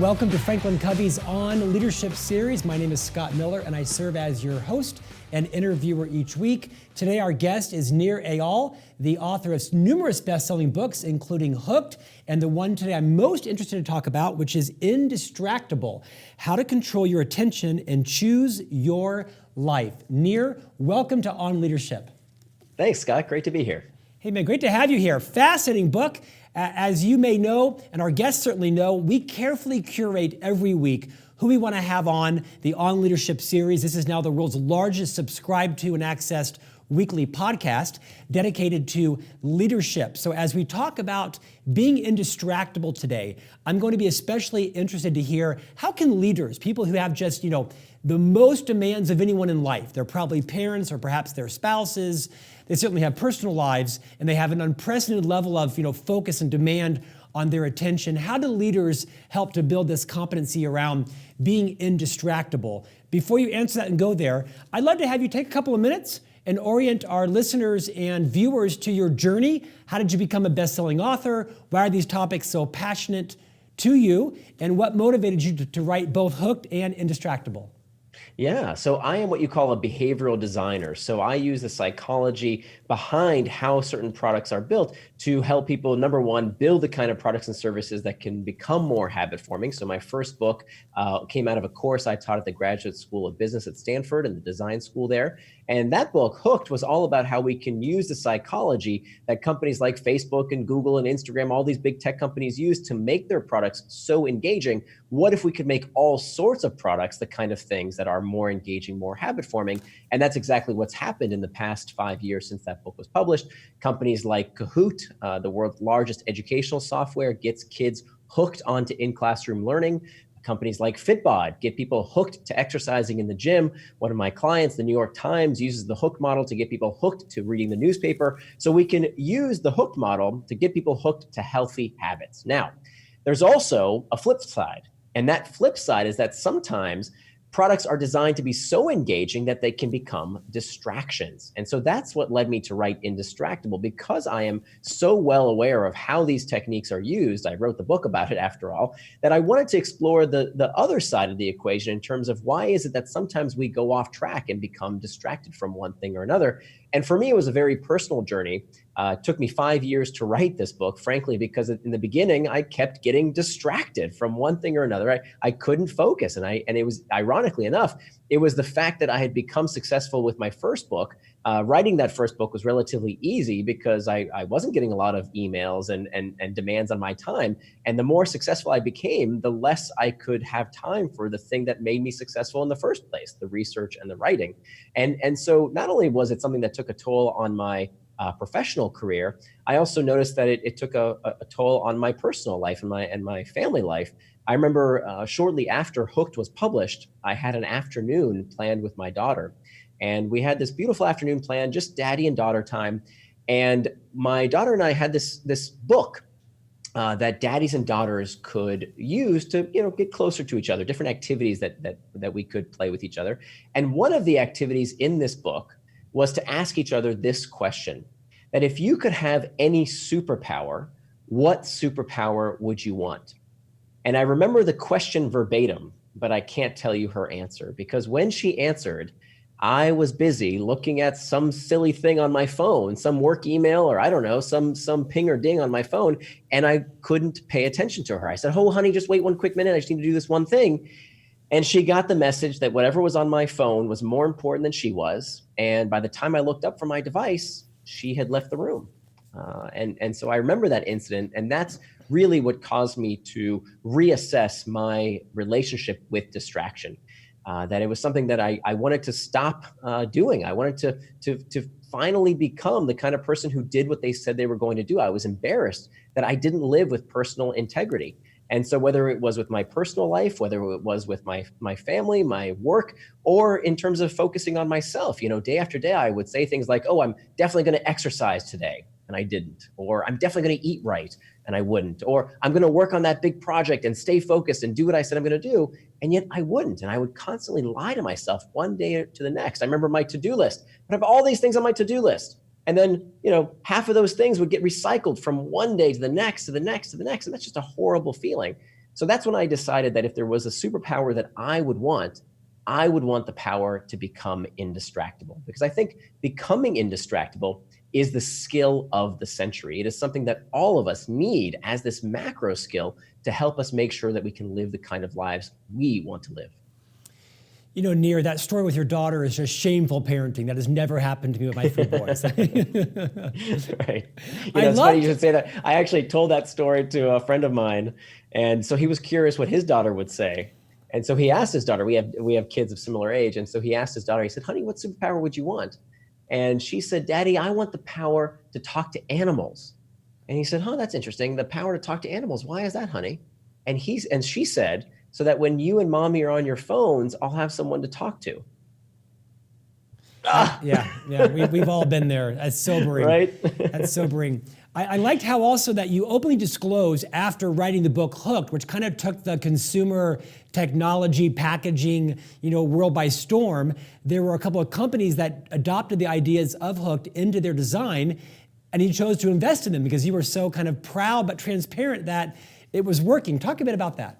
Welcome to FranklinCovey's On Leadership series. My name is Scott Miller, and I serve as your host and interviewer each week. Today, our guest is Nir Eyal, the author of numerous best-selling books, including Hooked, and the one today I'm most interested to talk about, which is Indistractable: How to Control Your Attention and Choose Your Life. Nir, welcome to On Leadership. Thanks, Scott. Great to be here. Hey, man, great to have you here. Fascinating book. As you may know, and our guests certainly know, we carefully curate every week who we want to have on the On Leadership series. This is now the world's largest subscribed to and accessed weekly podcast dedicated to leadership. So as we talk about being indistractable today, I'm going to be especially interested to hear how can leaders, people who have just, the most demands of anyone in life, they're probably parents or perhaps their spouses, they certainly have personal lives, and they have an unprecedented level of focus and demand on their attention. How do leaders help to build this competency around being indistractable? Before you answer that and go there, I'd love to have you take a couple of minutes and orient our listeners and viewers to your journey. How did you become a best-selling author? Why are these topics so passionate to you? And what motivated you to write both Hooked and Indistractable? Yeah, so I am what you call a behavioral designer. So I use the psychology behind how certain products are built to help people, number one, build the kind of products and services that can become more habit forming. So my first book came out of a course I taught at the Graduate School of Business at Stanford and the design school there. And that book, Hooked, was all about how we can use the psychology that companies like Facebook and Google and Instagram, all these big tech companies use to make their products so engaging. What if we could make all sorts of products the kind of things that are more engaging, more habit forming? And that's exactly what's happened in the past 5 years since that book was published. Companies like Kahoot, the world's largest educational software, gets kids hooked onto in-classroom learning. Companies like Fitbod get people hooked to exercising in the gym. One of my clients, the New York Times, uses the Hooked model to get people hooked to reading the newspaper. So we can use the Hooked model to get people hooked to healthy habits. Now, there's also a flip side. And that flip side is that sometimes products are designed to be so engaging that they can become distractions. And so that's what led me to write Indistractable, because I am so well aware of how these techniques are used. I wrote the book about it after all, that I wanted to explore the other side of the equation in terms of why is it that sometimes we go off track and become distracted from one thing or another. And for me, it was a very personal journey. It took me 5 years to write this book, frankly, because in the beginning, I kept getting distracted from one thing or another. I couldn't focus. And it was, ironically enough, it was the fact that I had become successful with my first book. Writing that first book was relatively easy because I wasn't getting a lot of emails and demands on my time. And the more successful I became, the less I could have time for the thing that made me successful in the first place, the research and the writing. And so not only was it something that took a toll on my professional career, I also noticed that it took a toll on my personal life and my family life. I remember shortly after Hooked was published, I had an afternoon planned with my daughter. And we had this beautiful afternoon planned, just daddy and daughter time. And my daughter and I had this book that daddies and daughters could use to get closer to each other, different activities that we could play with each other. And one of the activities in this book was to ask each other this question, that if you could have any superpower, what superpower would you want? And I remember the question verbatim, but I can't tell you her answer, because when she answered, I was busy looking at some silly thing on my phone, some work email, or I don't know, some ping or ding on my phone, and I couldn't pay attention to her. I said, oh, honey, just wait one quick minute. I just need to do this one thing. And she got the message that whatever was on my phone was more important than she was. And by the time I looked up from my device, she had left the room. And so I remember that incident, and that's really what caused me to reassess my relationship with distraction. That it was something that I wanted to stop doing. I wanted to finally become the kind of person who did what they said they were going to do. I was embarrassed that I didn't live with personal integrity. And so whether it was with my personal life, whether it was with my family, my work, or in terms of focusing on myself, day after day, I would say things like, oh, I'm definitely going to exercise today, and I didn't. Or I'm definitely going to eat right, and I wouldn't. Or I'm going to work on that big project and stay focused and do what I said I'm going to do, and yet I wouldn't. And I would constantly lie to myself one day to the next. I remember my to-do list. I have all these things on my to-do list. And then, half of those things would get recycled from one day to the next, to the next, to the next. And that's just a horrible feeling. So that's when I decided that if there was a superpower that I would want the power to become indistractable, because I think becoming indistractable is the skill of the century. It is something that all of us need as this macro skill to help us make sure that we can live the kind of lives we want to live. You know, Nir, that story with your daughter is just shameful parenting. That has never happened to me with my 3 boys. Right. It's funny you should say that. I actually told that story to a friend of mine, and so he was curious what his daughter would say. And so he asked his daughter, we have kids of similar age, and so he asked his daughter, he said, honey, what superpower would you want? And she said, Daddy, I want the power to talk to animals. And he said, oh, that's interesting. The power to talk to animals. Why is that, honey? And she said, so that when you and mommy are on your phones, I'll have someone to talk to. Yeah, we've all been there. That's sobering. Right? That's sobering. I liked how also that you openly disclosed after writing the book Hooked, which kind of took the consumer technology packaging, world by storm. There were a couple of companies that adopted the ideas of Hooked into their design, and you chose to invest in them because you were so kind of proud but transparent that it was working. Talk a bit about that.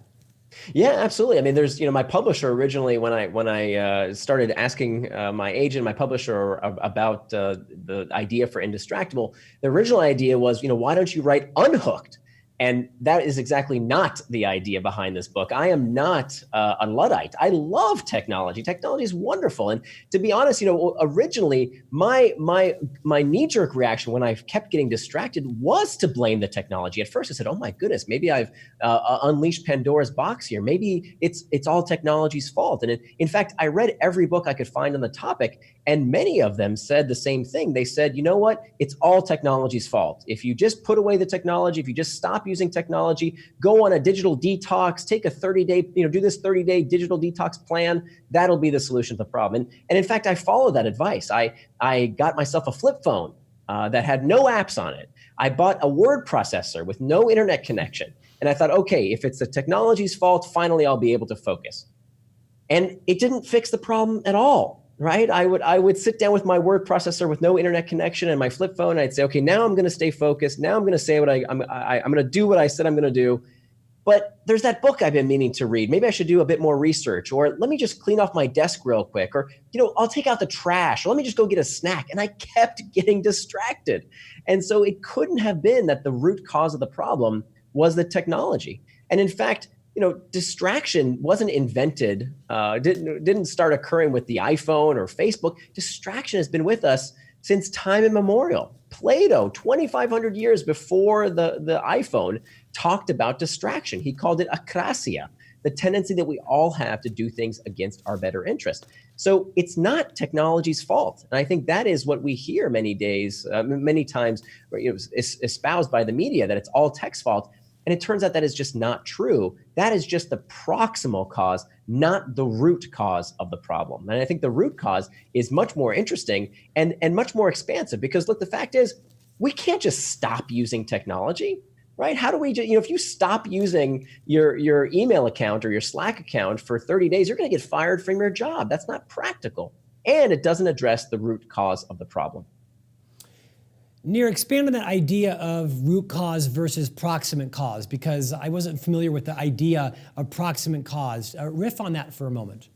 Yeah, absolutely. I mean, there's, my publisher originally, when I started asking my agent, my publisher about the idea for Indistractable, the original idea was, why don't you write Unhooked? And that is exactly not the idea behind this book. I am not a Luddite. I love technology. Technology is wonderful. And to be honest, originally my knee-jerk reaction when I kept getting distracted was to blame the technology. At first I said, oh my goodness, maybe I've unleashed Pandora's box here. Maybe it's all technology's fault. And in fact, I read every book I could find on the topic, and many of them said the same thing. They said, you know what? It's all technology's fault. If you just put away the technology, if you just stop using technology, go on a digital detox, take a 30-day, do this 30-day digital detox plan, that'll be the solution to the problem. And in fact, I followed that advice. I got myself a flip phone that had no apps on it. I bought a word processor with no internet connection. And I thought, okay, if it's the technology's fault, finally I'll be able to focus. And it didn't fix the problem at all. Right? I would sit down with my word processor with no internet connection and my flip phone. And I'd say, okay, now I'm going to stay focused. Now I'm going to say what I'm going to do what I said I'm going to do. But there's that book I've been meaning to read. Maybe I should do a bit more research, or let me just clean off my desk real quick, or, I'll take out the trash, or let me just go get a snack. And I kept getting distracted. And so it couldn't have been that the root cause of the problem was the technology. And in fact, distraction wasn't invented, didn't start occurring with the iPhone or Facebook. Distraction has been with us since time immemorial. Plato, 2,500 years before the iPhone, talked about distraction. He called it akrasia, the tendency that we all have to do things against our better interest. So it's not technology's fault. And I think that is what we hear many times espoused by the media, that it's all tech's fault. And it turns out that is just not true. That is just the proximal cause, not the root cause of the problem. And I think the root cause is much more interesting and much more expansive, because look, the fact is, we can't just stop using technology, right? How do we, if you stop using your email account or your Slack account for 30 days, you're going to get fired from your job. That's not practical. And it doesn't address the root cause of the problem. Nir, expand on that idea of root cause versus proximate cause, because I wasn't familiar with the idea of proximate cause. Riff on that for a moment.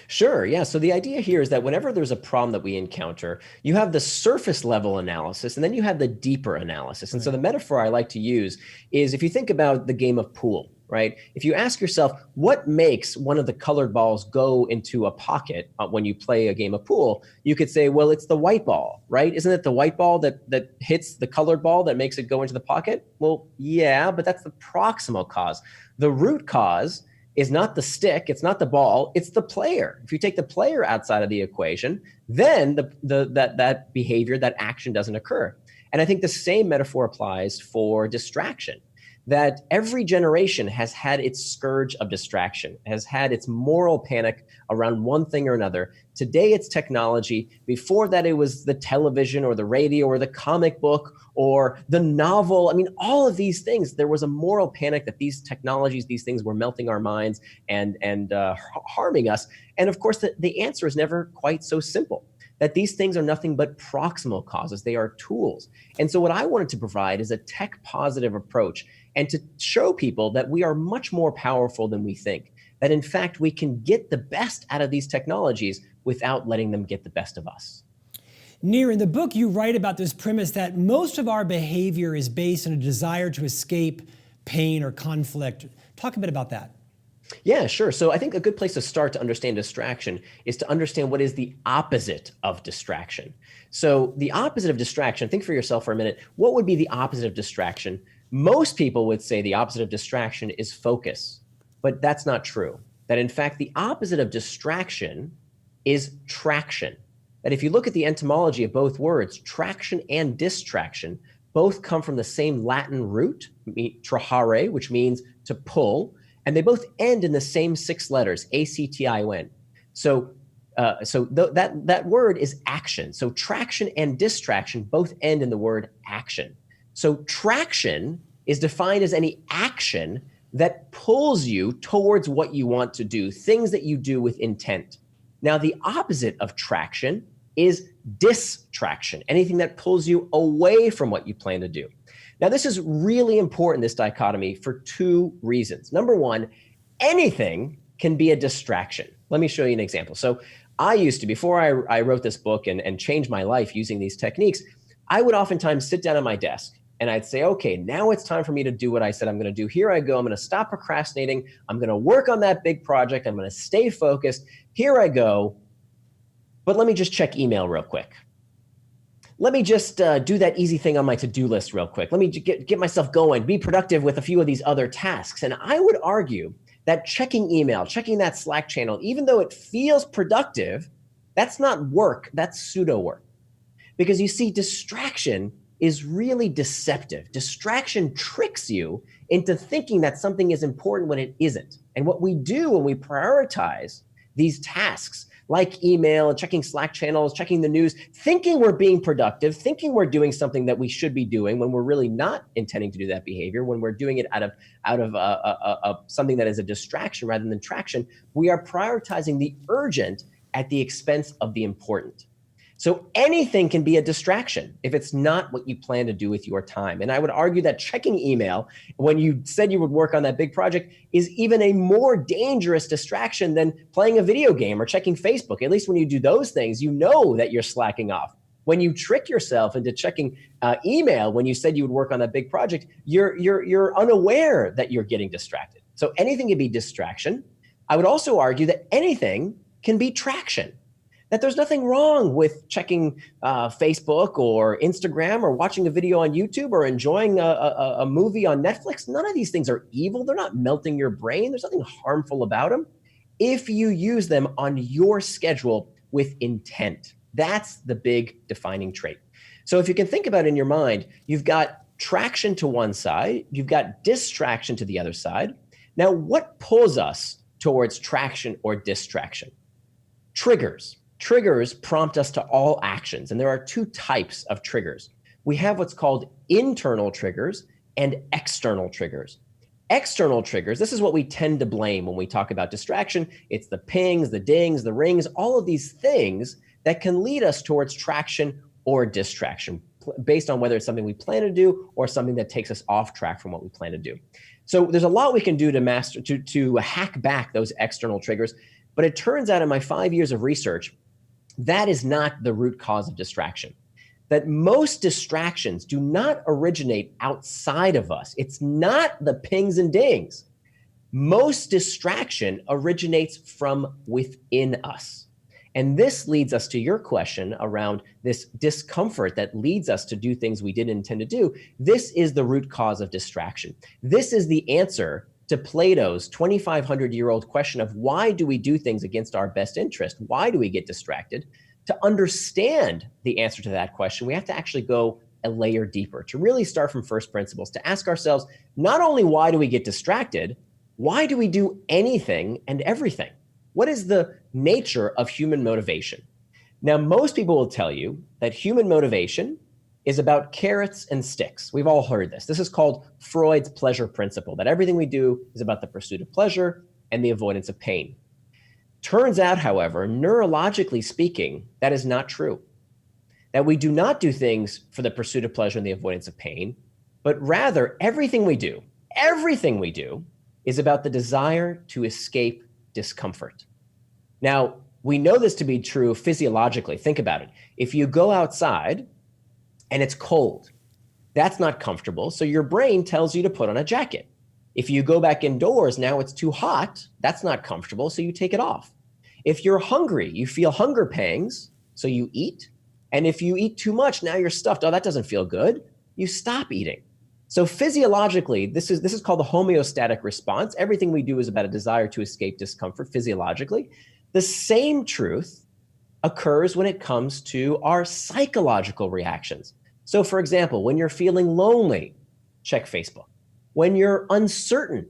Sure, yeah. So the idea here is that whenever there's a problem that we encounter, you have the surface level analysis, and then you have the deeper analysis. And so the metaphor I like to use is, if you think about the game of pool, right? If you ask yourself, what makes one of the colored balls go into a pocket when you play a game of pool, you could say, well, it's the white ball, right? Isn't it the white ball that hits the colored ball that makes it go into the pocket? Well, yeah, but that's the proximal cause. The root cause is not the stick, it's not the ball, it's the player. If you take the player outside of the equation, then that behavior, that action doesn't occur. And I think the same metaphor applies for distraction. That every generation has had its scourge of distraction, has had its moral panic around one thing or another. Today it's technology. Before that it was the television or the radio or the comic book or the novel. I mean, all of these things, there was a moral panic that these technologies, these things were melting our minds and harming us. And of course, the answer is never quite so simple. that these things are nothing but proximal causes. They are tools. And so what I wanted to provide is a tech positive approach and to show people that we are much more powerful than we think, that in fact, we can get the best out of these technologies without letting them get the best of us. Nir, in the book, you write about this premise that most of our behavior is based on a desire to escape pain or conflict. Talk a bit about that. Yeah, sure. So I think a good place to start to understand distraction is to understand what is the opposite of distraction. So the opposite of distraction, think for yourself for a minute, what would be the opposite of distraction? Most people would say the opposite of distraction is focus, but that's not true. That in fact, the opposite of distraction is traction. That if you look at the etymology of both words, traction and distraction, both come from the same Latin root, trahare, which means to pull, and they both end in the same 6 letters, A-C-T-I-O-N. So that word is action. So traction and distraction both end in the word action. So traction is defined as any action that pulls you towards what you want to do, things that you do with intent. Now, the opposite of traction is distraction, anything that pulls you away from what you plan to do. Now, this is really important, this dichotomy, for 2 reasons. Number one, anything can be a distraction. Let me show you an example. So I used to, before I wrote this book and changed my life using these techniques, I would oftentimes sit down at my desk and I'd say, okay, now it's time for me to do what I said I'm going to do. Here I go. I'm going to stop procrastinating. I'm going to work on that big project. I'm going to stay focused. Here I go. But let me just check email real quick. Let me just do that easy thing on my to-do list real quick. Let me get myself going, be productive with a few of these other tasks. And I would argue that checking email, checking that Slack channel, even though it feels productive, that's not work, that's pseudo work. Because you see, distraction is really deceptive. Distraction tricks you into thinking that something is important when it isn't. And what we do when we prioritize these tasks, like email and checking Slack channels, checking the news, thinking we're being productive, thinking we're doing something that we should be doing when we're really not intending to do that behavior, when we're doing it out of something that is a distraction rather than traction, we are prioritizing the urgent at the expense of the important. So anything can be a distraction if it's not what you plan to do with your time. And I would argue that checking email when you said you would work on that big project is even a more dangerous distraction than playing a video game or checking Facebook. At least when you do those things, you know that you're slacking off. When you trick yourself into checking email when you said you would work on that big project, you're unaware that you're getting distracted. So anything can be distraction. I would also argue that anything can be traction. That there's nothing wrong with checking Facebook or Instagram or watching a video on YouTube or enjoying a movie on Netflix. None of these things are evil. They're not melting your brain. There's nothing harmful about them if you use them on your schedule with intent. That's the big defining trait. So if you can think about it in your mind, you've got traction to one side, you've got distraction to the other side. Now, what pulls us towards traction or distraction? Triggers. Triggers prompt us to all actions, and there are 2 types of triggers. We have what's called internal triggers and external triggers. External triggers, this is what we tend to blame when we talk about distraction. It's the pings, the dings, the rings, all of these things that can lead us towards traction or distraction based on whether it's something we plan to do or something that takes us off track from what we plan to do. So there's a lot we can do to hack back those external triggers, but it turns out in my 5 years of research, that is not the root cause of distraction. That most distractions do not originate outside of us. It's not the pings and dings. Most distraction originates from within us. And this leads us to your question around this discomfort that leads us to do things we didn't intend to do. This is the root cause of distraction. This is the answer to Plato's 2,500-year-old question of why do we do things against our best interest? Why do we get distracted? To understand the answer to that question, we have to actually go a layer deeper, to really start from first principles, to ask ourselves, not only why do we get distracted, why do we do anything and everything? What is the nature of human motivation? Now, most people will tell you that human motivation is about carrots and sticks. We've all heard this. This is called Freud's pleasure principle, that everything we do is about the pursuit of pleasure and the avoidance of pain. Turns out, however, neurologically speaking, that is not true. That we do not do things for the pursuit of pleasure and the avoidance of pain, but rather everything we do is about the desire to escape discomfort. Now, we know this to be true physiologically. Think about it. If you go outside and it's cold, that's not comfortable, so your brain tells you to put on a jacket. If you go back indoors, now it's too hot, that's not comfortable, so you take it off. If you're hungry, you feel hunger pangs, so you eat. And if you eat too much, now you're stuffed. Oh, that doesn't feel good. You stop eating. So physiologically, this is called the homeostatic response. Everything we do is about a desire to escape discomfort physiologically. The same truth occurs when it comes to our psychological reactions. So for example, when you're feeling lonely, check Facebook. When you're uncertain,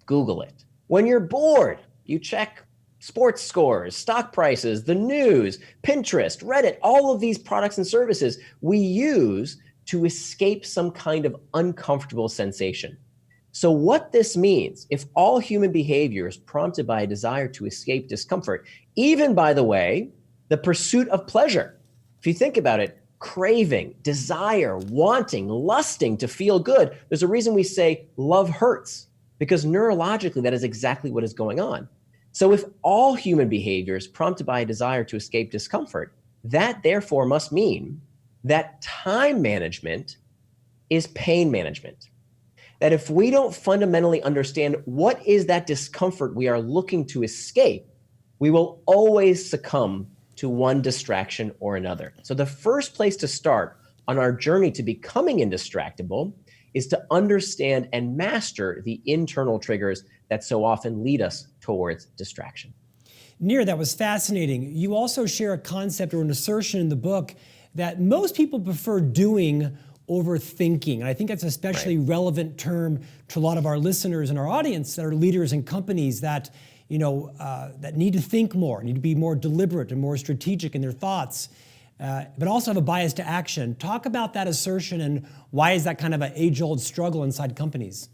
Google it. When you're bored, you check sports scores, stock prices, the news, Pinterest, Reddit, all of these products and services we use to escape some kind of uncomfortable sensation. So what this means, if all human behavior is prompted by a desire to escape discomfort, even, by the way, the pursuit of pleasure, if you think about it, craving, desire, wanting, lusting to feel good, there's a reason we say love hurts, because neurologically that is exactly what is going on. So if all human behavior is prompted by a desire to escape discomfort, that therefore must mean that time management is pain management. That if we don't fundamentally understand what is that discomfort we are looking to escape, we will always succumb to one distraction or another. So the first place to start on our journey to becoming indistractable is to understand and master the internal triggers that so often lead us towards distraction. Nir, that was fascinating. You also share a concept or an assertion in the book that most people prefer doing over thinking. And I think that's especially relevant term to a lot of our listeners and our audience that are leaders in companies that, that need to think more, need to be more deliberate and more strategic in their thoughts, but also have a bias to action. Talk about that assertion and why is that kind of an age-old struggle inside companies?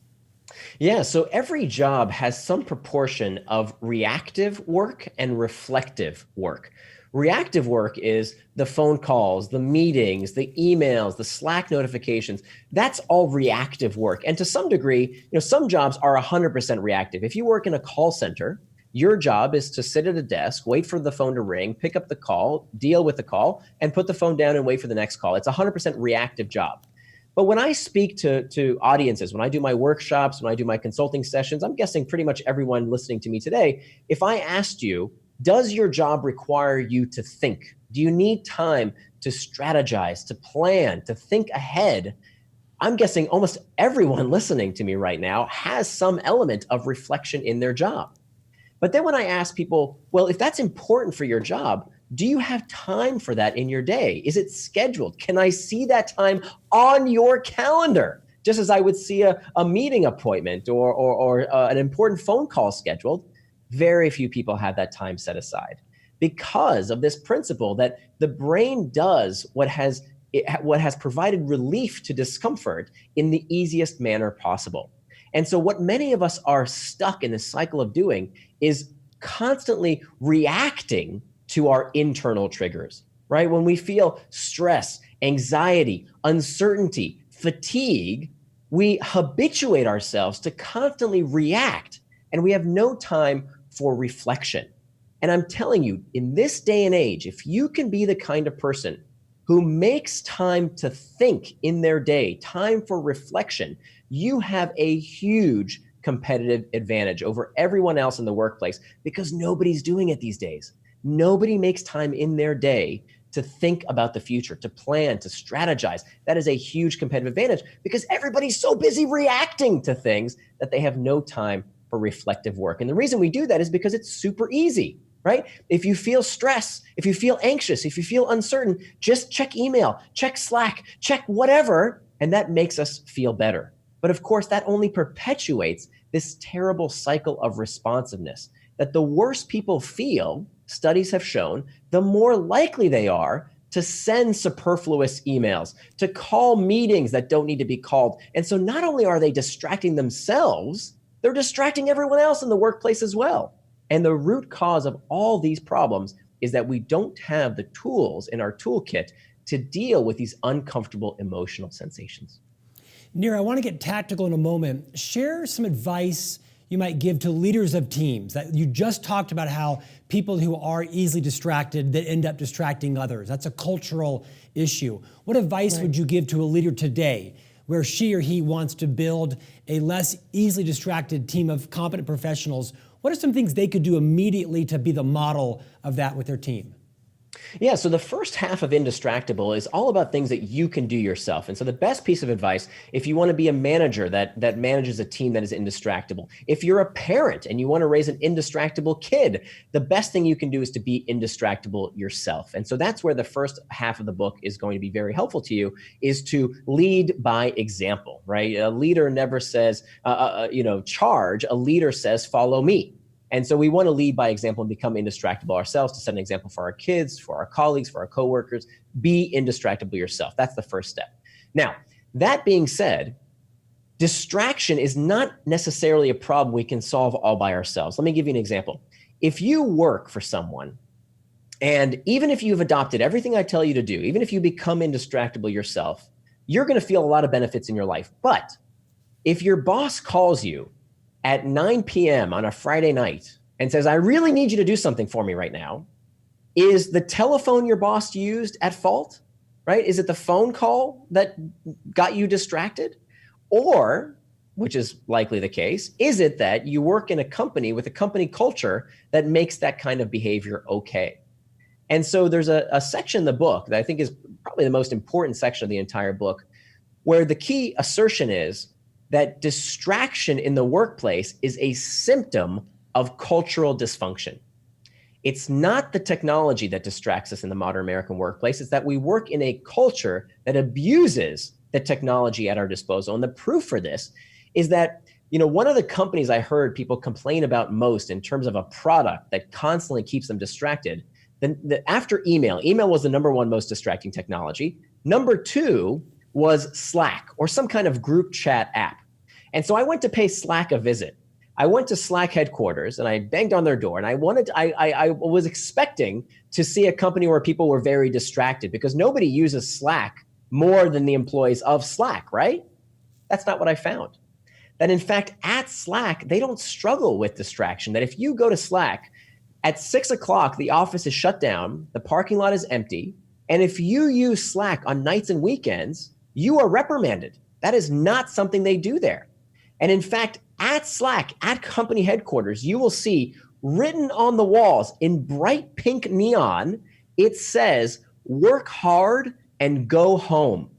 Yeah, so every job has some proportion of reactive work and reflective work. Reactive work is the phone calls, the meetings, the emails, the Slack notifications. That's all reactive work. And to some degree, some jobs are 100% reactive. If you work in a call center, your job is to sit at a desk, wait for the phone to ring, pick up the call, deal with the call, and put the phone down and wait for the next call. It's a 100% reactive job. But when I speak to audiences, when I do my workshops, when I do my consulting sessions, I'm guessing pretty much everyone listening to me today, if I asked you, does your job require you to think? Do you need time to strategize, to plan, to think ahead? I'm guessing almost everyone listening to me right now has some element of reflection in their job. But then when I ask people, well, if that's important for your job, do you have time for that in your day? Is it scheduled? Can I see that time on your calendar? Just as I would see a meeting appointment or an important phone call scheduled, very few people have that time set aside because of this principle that the brain does what has provided relief to discomfort in the easiest manner possible. And so what many of us are stuck in this cycle of doing is constantly reacting to our internal triggers, right? When we feel stress, anxiety, uncertainty, fatigue, we habituate ourselves to constantly react, and we have no time for reflection. And I'm telling you, in this day and age, if you can be the kind of person who makes time to think in their day, time for reflection, you have a huge competitive advantage over everyone else in the workplace because nobody's doing it these days. Nobody makes time in their day to think about the future, to plan, to strategize. That is a huge competitive advantage because everybody's so busy reacting to things that they have no time for reflective work. And the reason we do that is because it's super easy, right? If you feel stress, if you feel anxious, if you feel uncertain, just check email, check Slack, check whatever, and that makes us feel better. But of course, that only perpetuates this terrible cycle of responsiveness that the worse people feel, studies have shown, the more likely they are to send superfluous emails, to call meetings that don't need to be called. And so not only are they distracting themselves, they're distracting everyone else in the workplace as well. And the root cause of all these problems is that we don't have the tools in our toolkit to deal with these uncomfortable emotional sensations. Nir, I want to get tactical in a moment. Share some advice you might give to leaders of teams. That you just talked about how people who are easily distracted that end up distracting others. That's a cultural issue. What advice would you give to a leader today where she or he wants to build a less easily distracted team of competent professionals? What are some things they could do immediately to be the model of that with their team? Yeah, so the first half of Indistractable is all about things that you can do yourself. And so the best piece of advice, if you want to be a manager that manages a team that is indistractable, if you're a parent and you want to raise an indistractable kid, the best thing you can do is to be indistractable yourself. And so that's where the first half of the book is going to be very helpful to you, is to lead by example, right? A leader never says, charge. A leader says, follow me. And so we want to lead by example and become indistractable ourselves to set an example for our kids, for our colleagues, for our coworkers. Be indistractable yourself. That's the first step. Now, that being said, distraction is not necessarily a problem we can solve all by ourselves. Let me give you an example. If you work for someone, and even if you've adopted everything I tell you to do, even if you become indistractable yourself, you're going to feel a lot of benefits in your life. But if your boss calls you at 9 p.m. on a Friday night and says, I really need you to do something for me right now, is the telephone your boss used at fault, right? Is it the phone call that got you distracted? Or, which is likely the case, is it that you work in a company with a company culture that makes that kind of behavior okay? And so there's a section in the book that I think is probably the most important section of the entire book, where the key assertion is that distraction in the workplace is a symptom of cultural dysfunction. It's not the technology that distracts us in the modern American workplace. It's that we work in a culture that abuses the technology at our disposal. And the proof for this is that, one of the companies I heard people complain about most in terms of a product that constantly keeps them distracted, after email was the number one most distracting technology. Number two was Slack, or some kind of group chat app. And so I went to pay Slack a visit. I went to Slack headquarters and I banged on their door, and I was expecting to see a company where people were very distracted, because nobody uses Slack more than the employees of Slack, right? That's not what I found. That in fact, at Slack, they don't struggle with distraction. That if you go to Slack at 6 o'clock, the office is shut down, the parking lot is empty, and if you use Slack on nights and weekends, you are reprimanded. That is not something they do there. And in fact, at Slack, at company headquarters, you will see written on the walls in bright pink neon, it says, work hard and go home.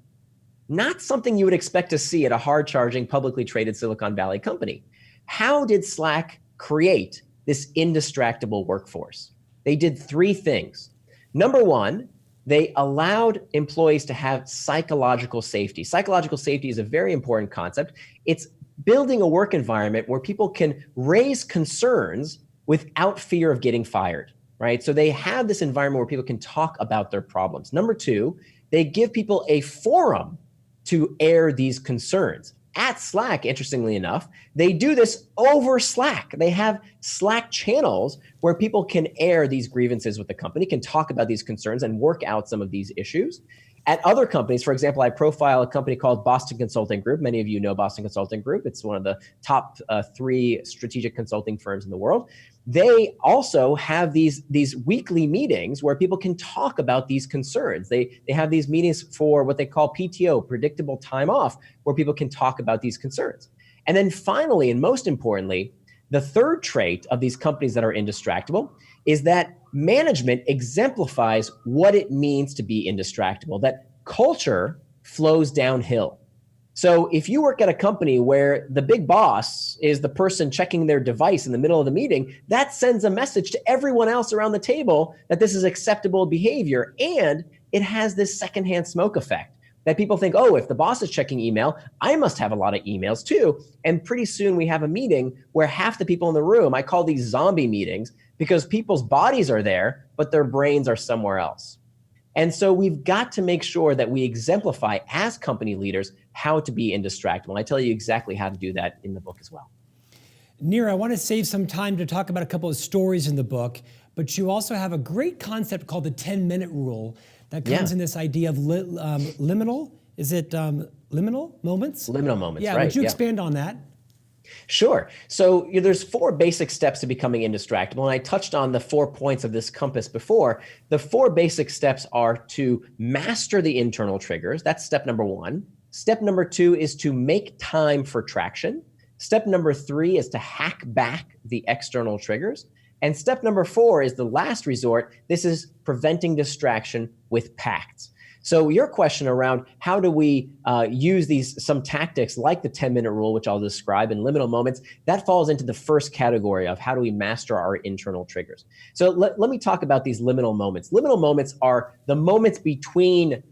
Not something you would expect to see at a hard-charging, publicly traded Silicon Valley company. How did Slack create this indistractable workforce? They did three things. Number one, they allowed employees to have psychological safety. Psychological safety is a very important concept. It's building a work environment where people can raise concerns without fear of getting fired, right? So they have this environment where people can talk about their problems. Number two, they give people a forum to air these concerns. At Slack, interestingly enough, they do this over Slack. They have Slack channels where people can air these grievances with the company, can talk about these concerns and work out some of these issues. At other companies, for example, I profile a company called Boston Consulting Group. Many of you know Boston Consulting Group. It's one of the top 3 strategic consulting firms in the world. They also have these weekly meetings where people can talk about these concerns. They have these meetings for what they call PTO, predictable time off, where people can talk about these concerns. And then finally, and most importantly, the third trait of these companies that are indistractable is that management exemplifies what it means to be indistractable, that culture flows downhill. So if you work at a company where the big boss is the person checking their device in the middle of the meeting, that sends a message to everyone else around the table that this is acceptable behavior, and it has this secondhand smoke effect. That people think, oh, if the boss is checking email, I must have a lot of emails too. And pretty soon we have a meeting where half the people in the room, I call these zombie meetings, because people's bodies are there, but their brains are somewhere else. And so we've got to make sure that we exemplify as company leaders how to be indistractable. And I tell you exactly how to do that in the book as well. Nir, I want to save some time to talk about a couple of stories in the book, but you also have a great concept called the 10-minute rule that comes in this idea of liminal. Is it liminal moments? Liminal moments, yeah, right. Would you expand on that? Sure. So there's 4 basic steps to becoming indistractable. And I touched on the 4 points of this compass before. The 4 basic steps are to master the internal triggers. That's step number 1. Step number 2 is to make time for traction. Step number 3 is to hack back the external triggers. And step number 4 is the last resort. This is preventing distraction with pacts. So your question around how do we use some tactics like the 10-minute rule, which I'll describe, and liminal moments, that falls into the first category of how do we master our internal triggers. So let me talk about these liminal moments. Liminal moments are the moments between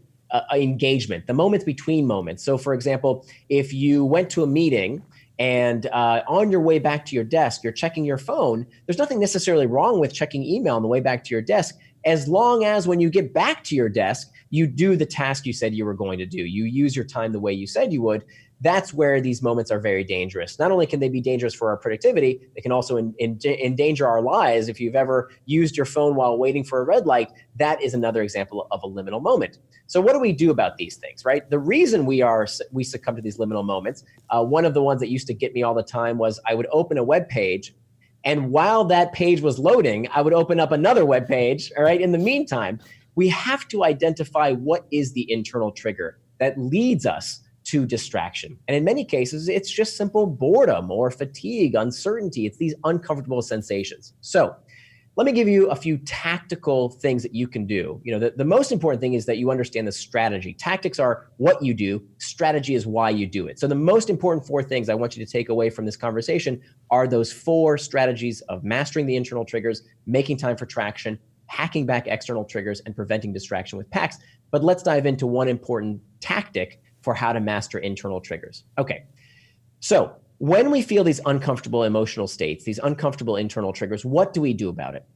engagement, the moments between moments. So for example, if you went to a meeting and on your way back to your desk, you're checking your phone, there's nothing necessarily wrong with checking email on the way back to your desk, as long as when you get back to your desk, you do the task you said you were going to do. You use your time the way you said you would. That's where these moments are very dangerous. Not only can they be dangerous for our productivity, they can also endanger our lives. If you've ever used your phone while waiting for a red light, that is another example of a liminal moment. So what do we do about these things, right? The reason we succumb to these liminal moments, one of the ones that used to get me all the time was I would open a web page, and while that page was loading, I would open up another web page, all right? In the meantime, we have to identify what is the internal trigger that leads us to distraction. And in many cases, it's just simple boredom or fatigue, uncertainty. It's these uncomfortable sensations. So let me give you a few tactical things that you can do. The most important thing is that you understand the strategy. Tactics are what you do. Strategy is why you do it. So the most important 4 things I want you to take away from this conversation are those 4 strategies of mastering the internal triggers, making time for traction, hacking back external triggers, and preventing distraction with pacts. But let's dive into one important tactic for how to master internal triggers. Okay, so when we feel these uncomfortable emotional states, these uncomfortable internal triggers, what do we do about it?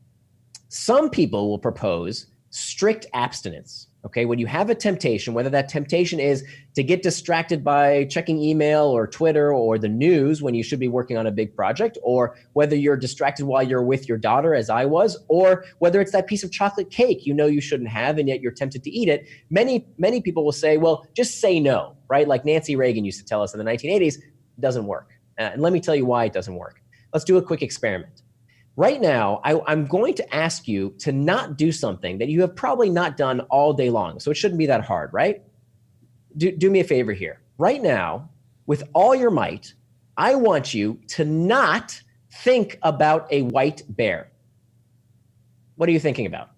Some people will propose strict abstinence. Okay, when you have a temptation, whether that temptation is to get distracted by checking email or Twitter or the news when you should be working on a big project, or whether you're distracted while you're with your daughter, as I was, or whether it's that piece of chocolate cake you shouldn't have and yet you're tempted to eat it, many people will say, well, just say no, right? Like Nancy Reagan used to tell us in the 1980s, it doesn't work. And let me tell you why it doesn't work. Let's do a quick experiment. Right now, I'm going to ask you to not do something that you have probably not done all day long. So it shouldn't be that hard, right? Do me a favor here. Right now, with all your might, I want you to not think about a white bear. What are you thinking about?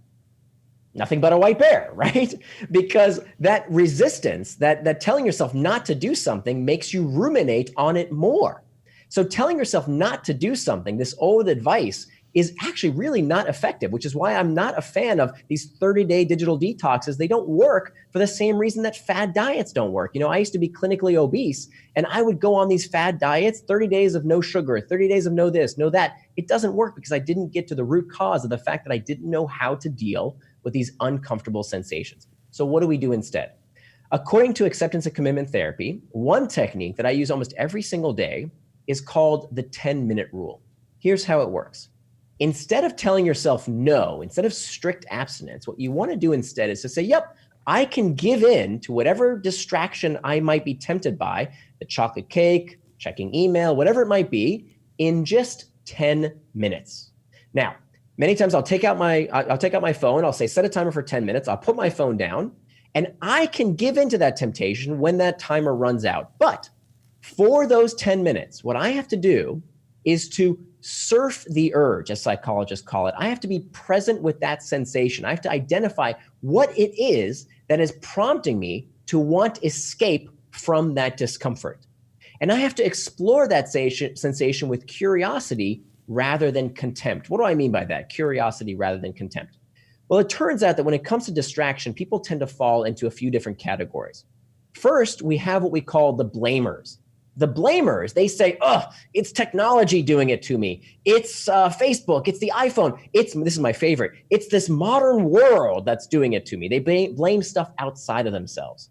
Nothing but a white bear, right? Because that resistance, that telling yourself not to do something makes you ruminate on it more. So telling yourself not to do something, this old advice, is actually really not effective, which is why I'm not a fan of these 30-day digital detoxes. They don't work for the same reason that fad diets don't work. I used to be clinically obese, and I would go on these fad diets, 30 days of no sugar, 30 days of no this, no that. It doesn't work because I didn't get to the root cause of the fact that I didn't know how to deal with these uncomfortable sensations. So what do we do instead? According to acceptance and commitment therapy, one technique that I use almost every single day is called the 10-minute rule. Here's how it works. Instead of telling yourself no, instead of strict abstinence, what you want to do instead is to say, yep, I can give in to whatever distraction I might be tempted by, the chocolate cake, checking email, whatever it might be, in just 10 minutes. Now, many times I'll take out my phone, I'll say set a timer for 10 minutes, I'll put my phone down, and I can give into that temptation when that timer runs out. But for those 10 minutes, what I have to do is to surf the urge, as psychologists call it. I have to be present with that sensation. I have to identify what it is that is prompting me to want escape from that discomfort. And I have to explore that sensation with curiosity rather than contempt. What do I mean by that? Curiosity rather than contempt. Well, it turns out that when it comes to distraction, people tend to fall into a few different categories. First, we have what we call the blamers. The blamers, they say, oh, it's technology doing it to me. It's Facebook, it's the iPhone. This is my favorite. It's this modern world that's doing it to me. They blame stuff outside of themselves.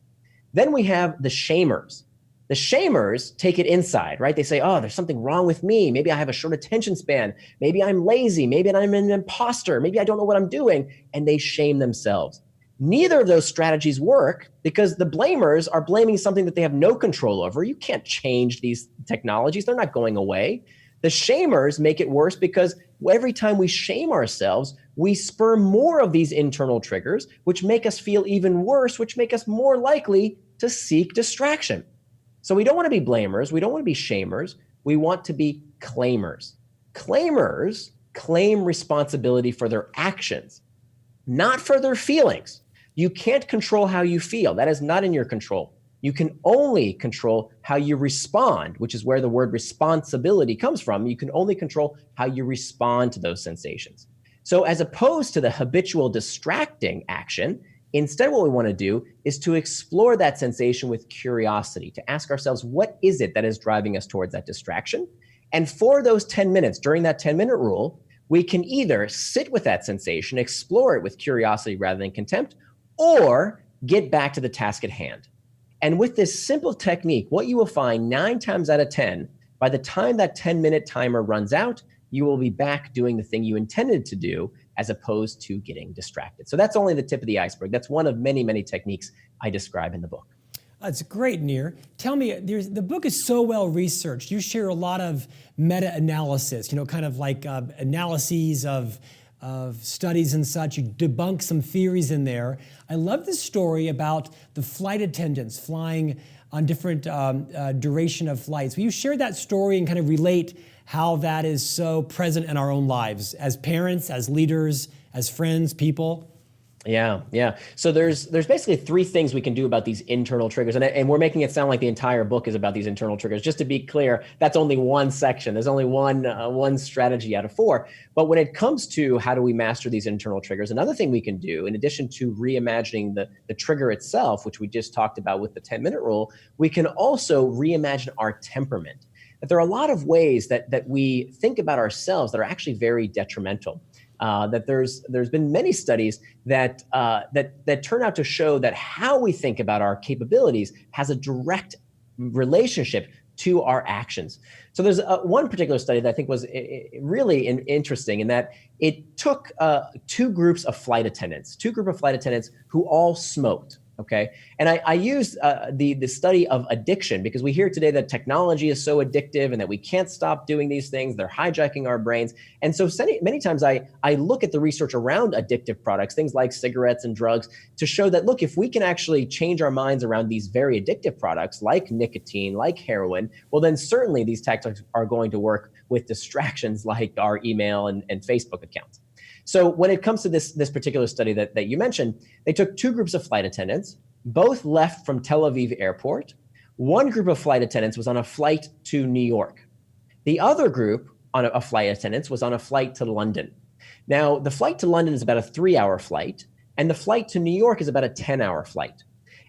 Then we have the shamers. The shamers take it inside, right? They say, oh, there's something wrong with me. Maybe I have a short attention span. Maybe I'm lazy. Maybe I'm an imposter. Maybe I don't know what I'm doing. And they shame themselves. Neither of those strategies work because the blamers are blaming something that they have no control over. You can't change these technologies. They're not going away. The shamers make it worse because every time we shame ourselves, we spur more of these internal triggers, which make us feel even worse, which make us more likely to seek distraction. So we don't want to be blamers. We don't want to be shamers. We want to be claimers. Claimers claim responsibility for their actions, not for their feelings. You can't control how you feel. That is not in your control. You can only control how you respond, which is where the word responsibility comes from. You can only control how you respond to those sensations. So as opposed to the habitual distracting action, instead what we want to do is to explore that sensation with curiosity, to ask ourselves, what is it that is driving us towards that distraction? And for those 10 minutes, during that 10-minute rule, we can either sit with that sensation, explore it with curiosity rather than contempt, or get back to the task at hand. And with this simple technique, what you will find 9 times out of 10, by the time that 10-minute timer runs out, you will be back doing the thing you intended to do as opposed to getting distracted. So that's only the tip of the iceberg. That's one of many, many techniques I describe in the book. That's great, Nir. Tell me, the book is so well researched. You share a lot of meta-analysis, kind of like analyses of studies and such. You debunk some theories in there. I love the story about the flight attendants flying on different duration of flights. Will you share that story and kind of relate how that is so present in our own lives as parents, as leaders, as friends, people? Yeah. So there's basically 3 things we can do about these internal triggers. And we're making it sound like the entire book is about these internal triggers. Just to be clear, that's only one section. There's only one strategy out of 4. But when it comes to how do we master these internal triggers, another thing we can do, in addition to reimagining the trigger itself, which we just talked about with the 10-minute rule, we can also reimagine our temperament. That there are a lot of ways that we think about ourselves that are actually very detrimental. That there's been many studies that turn out to show that how we think about our capabilities has a direct relationship to our actions. So there's one particular study that I think was really interesting in that it took 2 groups of flight attendants who all smoked. Okay. And I use the study of addiction because we hear today that technology is so addictive and that we can't stop doing these things. They're hijacking our brains. And so many times I look at the research around addictive products, things like cigarettes and drugs, to show that, look, if we can actually change our minds around these very addictive products like nicotine, like heroin, well, then certainly these tactics are going to work with distractions like our email and Facebook accounts. So when it comes to this particular study that you mentioned, they took 2 groups of flight attendants, both left from Tel Aviv airport. One group of flight attendants was on a flight to New York. The other group of flight attendants was on a flight to London. Now, the flight to London is about a 3-hour flight, and the flight to New York is about a 10-hour flight.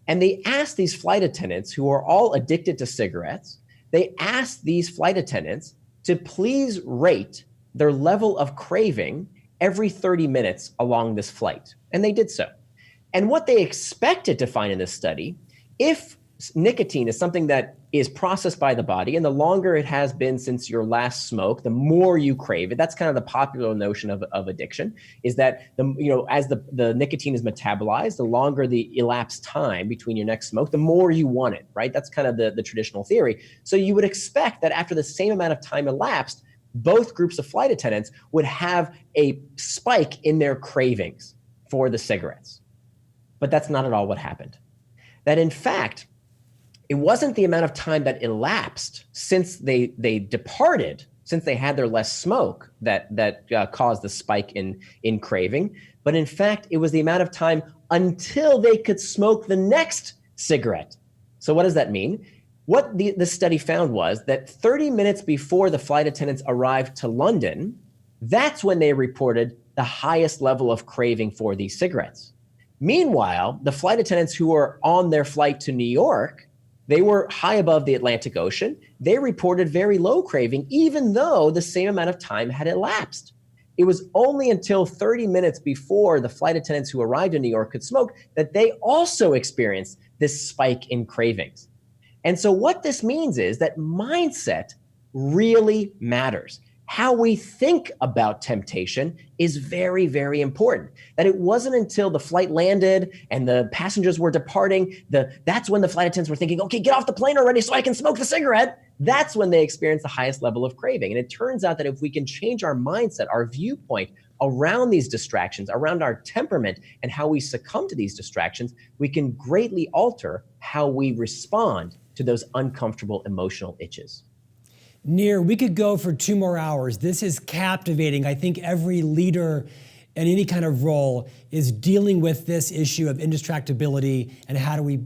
And they asked these flight attendants, who are all addicted to cigarettes, they asked these flight attendants to please rate their level of craving every 30 minutes along this flight. And they did so. And what they expected to find in this study, if nicotine is something that is processed by the body, and the longer it has been since your last smoke, the more you crave it. That's kind of the popular notion of addiction, is that as the nicotine is metabolized, the longer the elapsed time between your next smoke, the more you want it, right? That's kind of the traditional theory. So you would expect that after the same amount of time elapsed, both groups of flight attendants would have a spike in their cravings for the cigarettes. But that's not at all what happened. That in fact, it wasn't the amount of time that elapsed since they departed, since they had their less smoke that caused the spike in craving, but in fact, it was the amount of time until they could smoke the next cigarette. So what does that mean? What the study found was that 30 minutes before the flight attendants arrived to London, that's when they reported the highest level of craving for these cigarettes. Meanwhile, the flight attendants who were on their flight to New York, they were high above the Atlantic Ocean. They reported very low craving, even though the same amount of time had elapsed. It was only until 30 minutes before the flight attendants who arrived in New York could smoke that they also experienced this spike in cravings. And so what this means is that mindset really matters. How we think about temptation is very, very important. That it wasn't until the flight landed and the passengers were departing, that's when the flight attendants were thinking, okay, get off the plane already so I can smoke the cigarette. That's when they experienced the highest level of craving. And it turns out that if we can change our mindset, our viewpoint around these distractions, around our temperament and how we succumb to these distractions, we can greatly alter how we respond to those uncomfortable emotional itches. Nir, we could go for 2 more hours. This is captivating. I think every leader in any kind of role is dealing with this issue of indistractability and how do we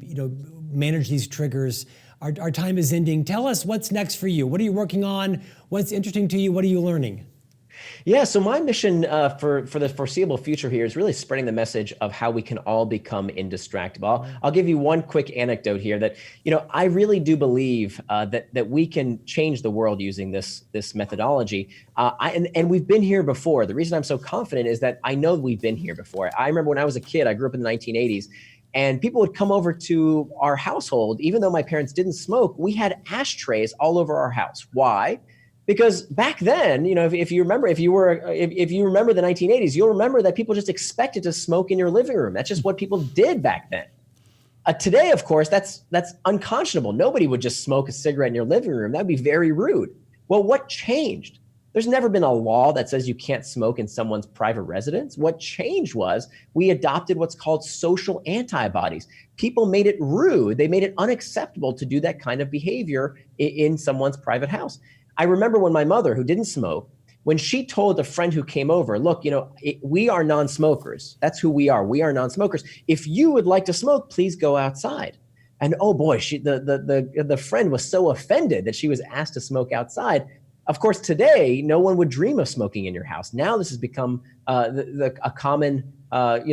manage these triggers. Our time is ending. Tell us what's next for you. What are you working on? What's interesting to you? What are you learning? Yeah, so my mission for the foreseeable future here is really spreading the message of how we can all become indistractable. I'll give you one quick anecdote here that, I really do believe that we can change the world using this methodology. And we've been here before. The reason I'm so confident is that I know we've been here before. I remember when I was a kid, I grew up in the 1980s, and people would come over to our household. Even though my parents didn't smoke, we had ashtrays all over our house. Why? Because back then, if you remember the 1980s, you'll remember that people just expected to smoke in your living room. That's just what people did back then. Today, of course, that's unconscionable. Nobody would just smoke a cigarette in your living room. That'd be very rude. Well, what changed? There's never been a law that says you can't smoke in someone's private residence. What changed was we adopted what's called social antibodies. People made it rude. They made it unacceptable to do that kind of behavior in someone's private house. I remember when my mother, who didn't smoke, when she told a friend who came over, look, we are non-smokers. That's who we are. We are non-smokers. If you would like to smoke, please go outside. And oh boy, the friend was so offended that she was asked to smoke outside. Of course, today, no one would dream of smoking in your house. Now this has become a common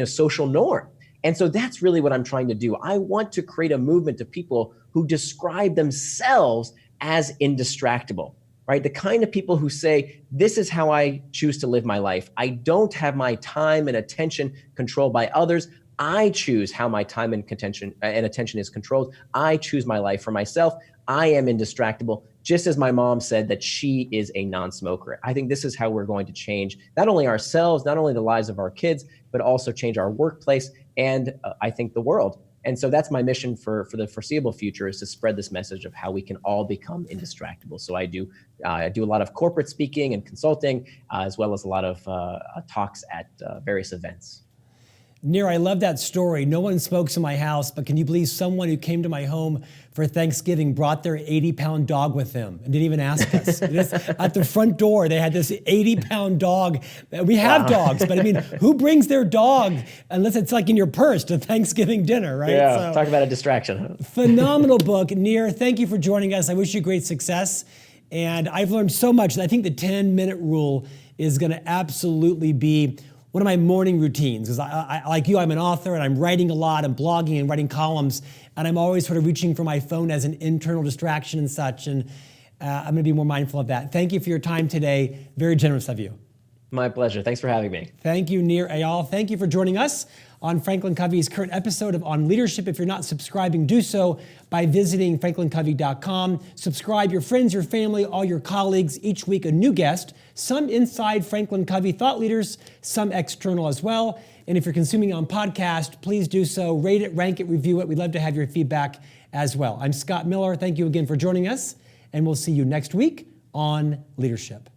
social norm. And so that's really what I'm trying to do. I want to create a movement of people who describe themselves as indistractable. Right? The kind of people who say, this is how I choose to live my life. I don't have my time and attention controlled by others. I choose how my time and attention is controlled. I choose my life for myself. I am indistractable, just as my mom said that she is a non-smoker. I think this is how we're going to change not only ourselves, not only the lives of our kids, but also change our workplace and I think the world. And so that's my mission for the foreseeable future, is to spread this message of how we can all become indistractable. So I do a lot of corporate speaking and consulting, as well as a lot of talks at various events. Nir, I love that story. No one smokes in my house, but can you believe someone who came to my home for Thanksgiving brought their 80-pound dog with them and didn't even ask us? At the front door, they had this 80-pound dog. We have dogs, but I mean, who brings their dog unless it's like in your purse to Thanksgiving dinner, right? Yeah, talk about a distraction. Phenomenal book. Nir, thank you for joining us. I wish you great success. And I've learned so much. I think the 10-minute rule is going to absolutely be one of my morning routines, because I like you, I'm an author and I'm writing a lot, I'm blogging and writing columns, and I'm always sort of reaching for my phone as an internal distraction and such, and I'm going to be more mindful of that. Thank you for your time today. Very generous of you. My pleasure. Thanks for having me. Thank you, Nir Eyal. Thank you for joining us on FranklinCovey's current episode of On Leadership. If you're not subscribing, do so by visiting FranklinCovey.com. Subscribe your friends, your family, all your colleagues. Each week, a new guest, some inside Franklin Covey thought leaders, some external as well. And if you're consuming on podcast, please do so. Rate it, rank it, review it. We'd love to have your feedback as well. I'm Scott Miller. Thank you again for joining us, and we'll see you next week on Leadership.